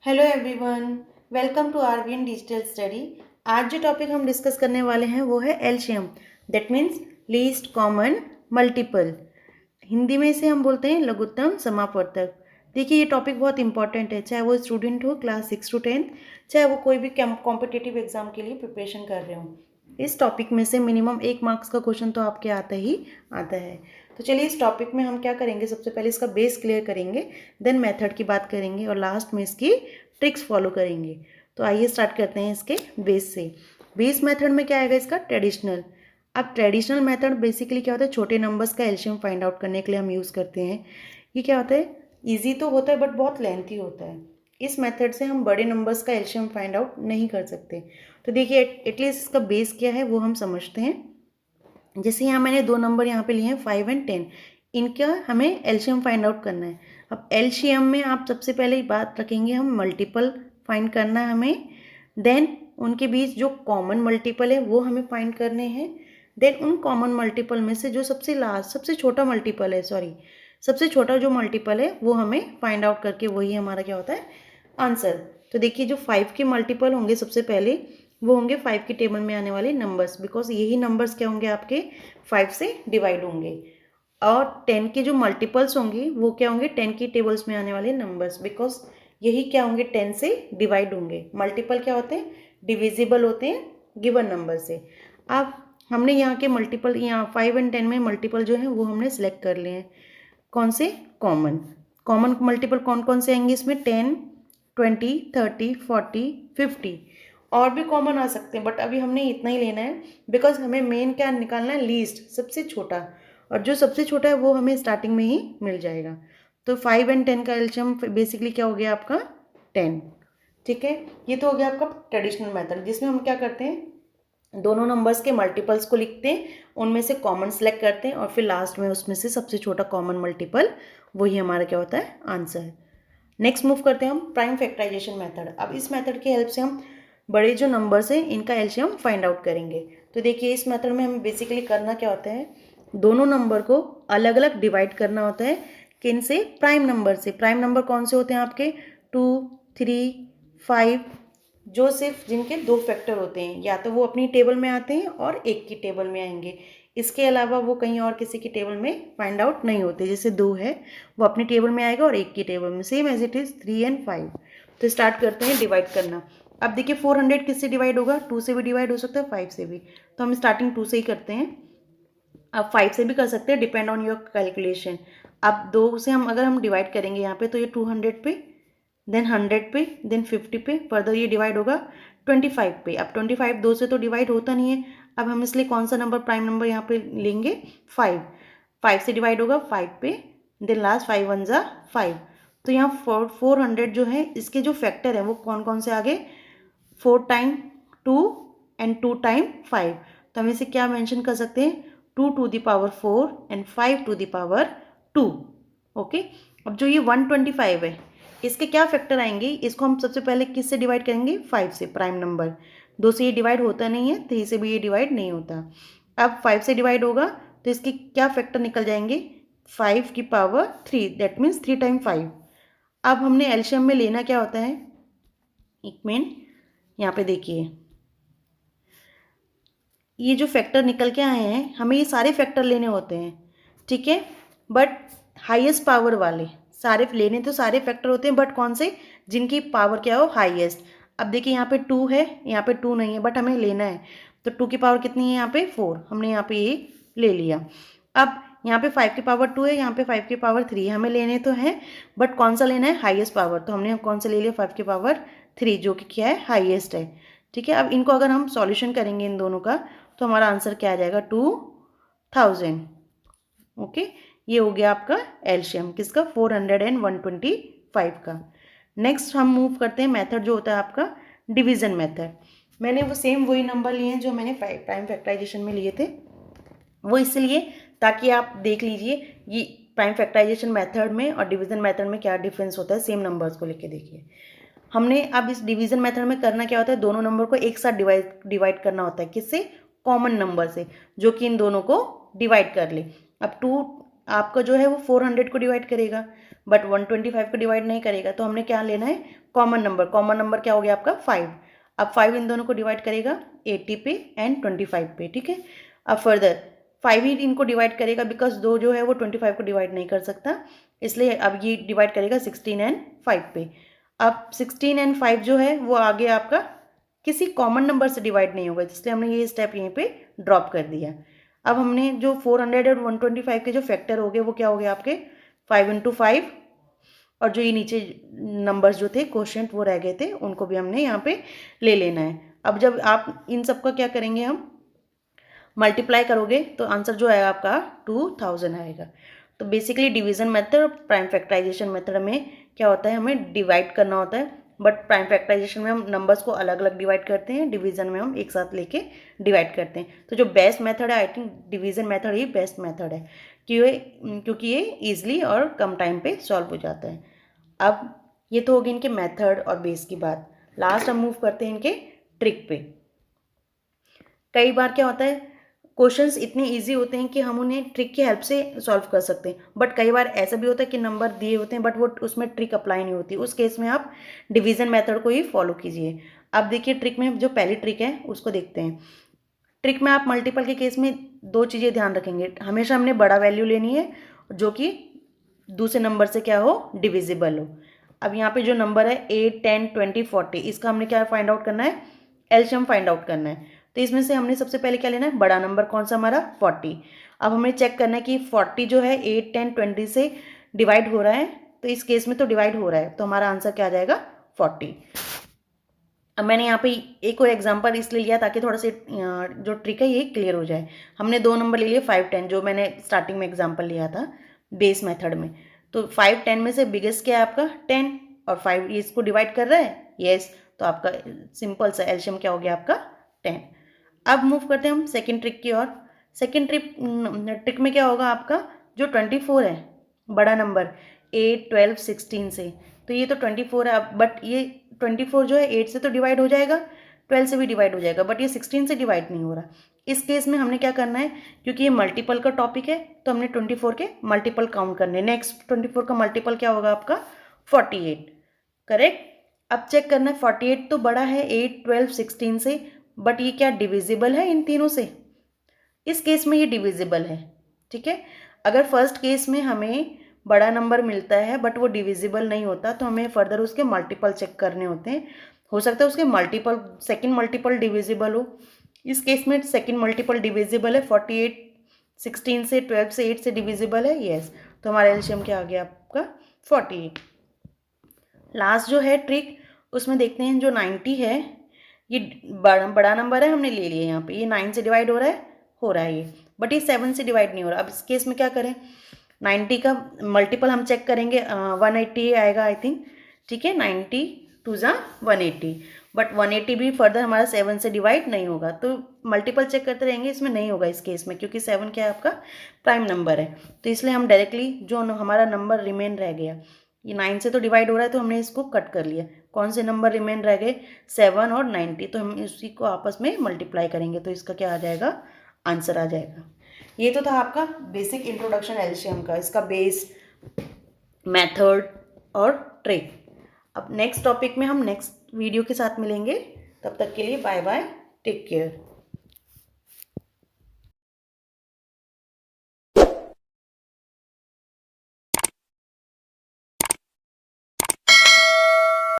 Hello everyone, welcome to RBN digital study. आज जो topic हम डिस्कस करने वाले हैं वो है LCM, that means least common multiple. Hindi में इसे हम बोलते हैं लघुत्तम समापवर्तक। देखिए, ये टॉपिक बहुत इंपॉर्टेंट है, चाहे वो स्टूडेंट हो क्लास 6 to 10, चाहे वो कोई भी कॉम्पिटिटिव एग्जाम के लिए प्रिपरेशन कर रहे हो। इस टॉपिक में से मिनिमम 1 मार्क्स का क्वेश्चन तो आपके आता ही आता है। तो चलिए, इस टॉपिक में हम क्या करेंगे, सबसे पहले इसका बेस क्लियर करेंगे, देन मेथड की बात करेंगे और लास्ट में इसकी ट्रिक्स फॉलो करेंगे। तो आइए स्टार्ट करते हैं इसके बेस से। बेस मेथड में क्या आएगा इसका, ट्रेडिशनल। अब ट्रेडिशनल मेथड बेसिकली क्या होता है, छोटे नंबर्स का एलसीएम फाइंड आउट करने के लिए हम यूज़ करते हैं। ये क्या होता है, ईजी तो होता है बट बहुत लेंथी होता है। इस मेथड से हम बड़े नंबर्स का एलसीएम फाइंड आउट नहीं कर सकते। तो देखिए, एटलीस्ट इसका बेस क्या है वो हम समझते हैं। जैसे यहाँ मैंने 2 नंबर यहाँ पे लिए हैं 5 और 10, इनका हमें एलसीएम फाइंड आउट करना है। अब एलसीएम में आप सबसे पहले बात रखेंगे, हम मल्टीपल फाइंड करना है हमें, देन उनके बीच जो कॉमन मल्टीपल है वो हमें फाइंड करने हैं, देन उन कॉमन मल्टीपल में से जो सबसे लास्ट सबसे छोटा मल्टीपल है, सबसे छोटा जो मल्टीपल है वो हमें फाइंड आउट करके वही हमारा क्या होता है, आंसर। तो देखिए, जो 5 के मल्टीपल होंगे सबसे पहले वो होंगे 5 की टेबल में आने वाले नंबर्स, बिकॉज यही नंबर्स क्या होंगे आपके 5 से डिवाइड होंगे। और 10 के जो मल्टीपल्स होंगे वो क्या होंगे 10 की टेबल्स में आने वाले नंबर्स, बिकॉज यही क्या होंगे 10 से डिवाइड होंगे। मल्टीपल क्या होते हैं, डिविजिबल होते हैं गिवन नंबर से। अब हमने यहाँ के मल्टीपल, यहाँ 5 और 10 में मल्टीपल जो है वो हमने सेलेक्ट कर लिए हैं। कौन से, कॉमन। कॉमन मल्टीपल कौन कौन से आएंगे इसमें, 10, 20, 30, 40, 50। और भी कॉमन आ सकते हैं बट अभी हमने इतना ही लेना है, बिकॉज हमें मेन क्या निकालना है, लीस्ट, सबसे छोटा। और जो सबसे छोटा है वो हमें स्टार्टिंग में ही मिल जाएगा। तो 5 और 10 का एलसीएम बेसिकली क्या हो गया आपका, 10। ठीक है, ये तो हो गया आपका ट्रेडिशनल मेथड, जिसमें हम क्या करते हैं, दोनों नंबर्स के मल्टीपल्स को लिखते हैं, उनमें से कॉमन सेलेक्ट करते हैं और फिर लास्ट में उसमें से सबसे छोटा कॉमन मल्टीपल, वही हमारा क्या होता है, आंसर। नेक्स्ट मूव करते हैं हम प्राइम फैक्टराइजेशन मेथड। अब इस मेथड की हेल्प से हम बड़े जो नंबर्स हैं इनका एलसीएम फाइंड आउट करेंगे। तो देखिए, इस मेथड में हमें बेसिकली करना क्या होता है, दोनों नंबर को अलग अलग डिवाइड करना होता है। किन से, प्राइम नंबर से। प्राइम नंबर कौन से होते हैं आपके, 2, 3, 5, जो सिर्फ जिनके 2 फैक्टर होते हैं, या तो वो अपनी टेबल में आते हैं और एक की टेबल में आएंगे, इसके अलावा वो कहीं और किसी की टेबल में फाइंड आउट नहीं होते। जैसे 2 है वो अपनी टेबल में आएगा और एक की टेबल में, सेम एज इट इज़ 3 और 5। तो स्टार्ट करते हैं डिवाइड करना। अब देखिए, 400 किससे डिवाइड होगा, 2 से भी डिवाइड हो सकता है, 5 से भी। तो हम स्टार्टिंग 2 से ही करते हैं। अब 5 से भी कर सकते हैं, डिपेंड ऑन योर कैलकुलेशन। अब 2 से अगर हम डिवाइड करेंगे यहाँ पे, तो ये 200 पे, देन 100 पे, देन 50 पे, फर्दर ये डिवाइड होगा 25 पे। अब 25 2 से तो डिवाइड होता नहीं है, अब हम इसलिए कौन सा नंबर, प्राइम नंबर यहाँ पे लेंगे, 5। 5 से डिवाइड होगा 5 पे, देन लास्ट 5 1 जा 5। तो यहाँ 400 जो है इसके जो फैक्टर है वो कौन कौन से आगे, 4 टाइम 2 एंड 2 टाइम 5। तो हम इसे क्या मेंशन कर सकते हैं, 2 to the power 4 and 5 to the power 2। Okay, अब जो ये 125 है इसके क्या फैक्टर आएंगे, इसको हम सबसे पहले किससे डिवाइड करेंगे, 5 से, प्राइम नंबर। 2 से ये डिवाइड होता नहीं है, 3 से भी ये डिवाइड नहीं होता। अब 5 से डिवाइड होगा तो इसके क्या फैक्टर निकल जाएंगे, 5 की पावर 3, दैट मीन्स 3 टाइम 5। अब हमने एलसीएम में लेना क्या होता है, एक मिनट, यहाँ पे देखिए, ये जो फैक्टर निकल के आए हैं हमें ये सारे फैक्टर लेने होते हैं, ठीक है, बट हाईएस्ट पावर वाले सारे लेने, तो सारे फैक्टर होते हैं बट कौन से, जिनकी पावर क्या हो, हाईएस्ट। अब देखिए, यहाँ पे 2 है, यहाँ पे 2 नहीं है, बट हमें लेना है। तो 2 की पावर कितनी है, यहाँ पे 4, हमने यहाँ पे ये ले लिया। अब यहाँ पे 5 की पावर 2 है, यहाँ पे 5 की पावर 3 है, हमें लेने तो हैं बट कौन सा लेना है, हाईएस्ट पावर। तो हमने कौन सा ले लिया, 5 की पावर 3, जो कि क्या है, हाईएस्ट है। ठीक है, अब इनको अगर हम सॉल्यूशन करेंगे इन दोनों का, तो हमारा आंसर क्या आ जाएगा, 2000। ओके, ये हो गया आपका एलसीएम किसका, 400 एंड 125 का। नेक्स्ट हम मूव करते हैं मेथड जो होता है आपका डिवीजन मेथड। मैंने वो सेम वही नंबर लिए हैं जो मैंने प्राइम फैक्टराइजेशन में लिए थे, वो इसलिए ताकि आप देख लीजिए ये प्राइम फैक्टराइजेशन मेथड में और डिवीजन मेथड में क्या डिफरेंस होता है। सेम नंबर्स को लेके देखिए, हमने अब इस डिवीजन मेथड में करना क्या होता है, दोनों नंबर को एक साथ डिवाइड करना होता है, किससे, कॉमन नंबर से, जो कि इन दोनों को डिवाइड कर ले। अब 2 आपका जो है वो 400 को डिवाइड करेगा बट 125 को डिवाइड नहीं करेगा। तो हमने क्या लेना है, कॉमन नंबर क्या हो गया आपका 5। अब 5 इन दोनों को डिवाइड करेगा 80 पे एंड 25 पे, ठीक है। अब फर्दर 5 ही इनको डिवाइड करेगा बिकॉज 2 जो है वो 25 को डिवाइड नहीं कर सकता, इसलिए अब ये डिवाइड करेगा 16 एंड 5 पे। अब 16 एंड 5 जो है वो आगे आपका किसी कॉमन नंबर से डिवाइड नहीं होगा, इसलिए हमने ये स्टेप यहीं पे ड्रॉप कर दिया। अब हमने जो 400 और 125 के जो फैक्टर हो गए वो क्या हो गए आपके 5 इंटू 5, और जो ये नीचे नंबर्स जो थे क्वोशिएंट वो रह गए थे उनको भी हमने यहाँ पे ले लेना है। अब जब आप इन सब का क्या करेंगे, हम मल्टीप्लाई करोगे तो आंसर जो आएगा आपका 2000 आएगा। तो बेसिकली डिवीजन मेथड और प्राइम फैक्टराइजेशन मेथड में क्या होता है, हमें डिवाइड करना होता है, बट प्राइम फैक्टराइजेशन में हम नंबर्स को अलग अलग डिवाइड करते हैं, डिवीजन में हम एक साथ लेके डिवाइड करते हैं। तो जो बेस्ट मेथड है I think division method he best method है, क्योंकि ये ईजिली और कम टाइम पे सॉल्व हो जाता है। अब ये तो होगी इनके मेथड और बेस की बात। लास्ट हम मूव करते हैं इनके ट्रिक पे। कई बार क्या होता है, क्वेश्चंस इतने इजी होते हैं कि हम उन्हें ट्रिक की हेल्प से सॉल्व कर सकते हैं, बट कई बार ऐसा भी होता है कि नंबर दिए होते हैं बट वो उसमें ट्रिक अप्लाई नहीं होती, उस केस में आप डिवीजन मेथड को ही फॉलो कीजिए। अब देखिए ट्रिक में जो पहली ट्रिक है उसको देखते हैं। ट्रिक में आप मल्टीपल के केस में 2 चीज़ें ध्यान रखेंगे, हमेशा हमने बड़ा वैल्यू लेनी है जो कि दूसरे नंबर से क्या हो, डिविजिबल हो। अब यहाँ पे जो नंबर है 8, 10, 20, 40, इसका हमने क्या फाइंड आउट करना है, एलसीएम फाइंड आउट करना है। तो इसमें से हमने सबसे पहले क्या लेना है, बड़ा नंबर कौन सा हमारा 40। अब हमें चेक करना है कि 40 जो है 8, 10, 20 से डिवाइड हो रहा है, तो इस केस में तो डिवाइड हो रहा है, तो हमारा आंसर क्या आ जाएगा 40। अब मैंने यहाँ पे एक और एग्जांपल इसलिए लिया ताकि थोड़ा सा जो ट्रिक है ये क्लियर हो जाए। हमने 2 नंबर ले लिए 5, 10, जो मैंने स्टार्टिंग में एग्जांपल लिया था बेस मेथड में। तो 5, 10 में से बिगेस्ट क्या है आपका 10, और 5 इसको डिवाइड कर रहा है, यस, तो आपका सिंपल सा एलसीएम क्या हो गया आपका 10। अब मूव करते हैं हम सेकेंड ट्रिक की ओर। सेकेंड ट्रिक में क्या होगा आपका जो 24 है बड़ा नंबर 8, 12, 16 से, तो ये तो 24 है, अब बट ये 24 जो है 8 से तो डिवाइड हो जाएगा, 12 से भी डिवाइड हो जाएगा, बट ये 16 से डिवाइड नहीं हो रहा। इस केस में हमने क्या करना है, क्योंकि ये मल्टीपल का टॉपिक है तो हमने 24 के मल्टीपल काउंट करने। नेक्स्ट 24 का मल्टीपल क्या होगा आपका 48, करेक्ट। अब चेक करना है 48 तो बड़ा है 8, 12, 16 से, बट ये क्या डिविजिबल है इन तीनों से, इस केस में ये डिविजिबल है, ठीक है। अगर फर्स्ट केस में हमें बड़ा नंबर मिलता है बट वो डिविजिबल नहीं होता, तो हमें फर्दर उसके मल्टीपल चेक करने होते हैं। हो सकता है उसके मल्टीपल सेकंड मल्टीपल डिविजिबल हो, इस केस में सेकंड मल्टीपल डिविजिबल है, 48 16 से 12 से 8 से डिविजिबल है, यस, तो हमारा एलसीएम क्या आ गया आपका 48। लास्ट जो है ट्रिक उसमें देखते हैं जो 90 है, ये बड़ा नंबर है हमने ले लिया, यहाँ पे ये 9 से डिवाइड हो रहा है ये, बट ये 7 से डिवाइड नहीं हो रहा। अब इस केस में क्या करें, 90 का मल्टीपल हम चेक करेंगे 180 आएगा आई थिंक, ठीक है, 90 2 ज़ा 180, बट 180 भी फर्दर हमारा 7 से डिवाइड नहीं होगा, तो मल्टीपल चेक करते रहेंगे, इसमें नहीं होगा इस केस में, क्योंकि 7 क्या है आपका प्राइम नंबर है। तो इसलिए हम डायरेक्टली जो हमारा नंबर रिमेन रह गया, ये 9 से तो डिवाइड हो रहा है तो हमने इसको कट कर लिया। कौन से नंबर रिमेन रह गए 7 और 90, तो हम इसी को आपस में मल्टीप्लाई करेंगे, तो इसका क्या आ जाएगा आंसर आ जाएगा। ये तो था आपका बेसिक इंट्रोडक्शन एलसीएम का, इसका बेस, मेथड और ट्रिक। अब नेक्स्ट टॉपिक में हम नेक्स्ट वीडियो के साथ मिलेंगे, तब तक के लिए बाय बाय, टेक केयर।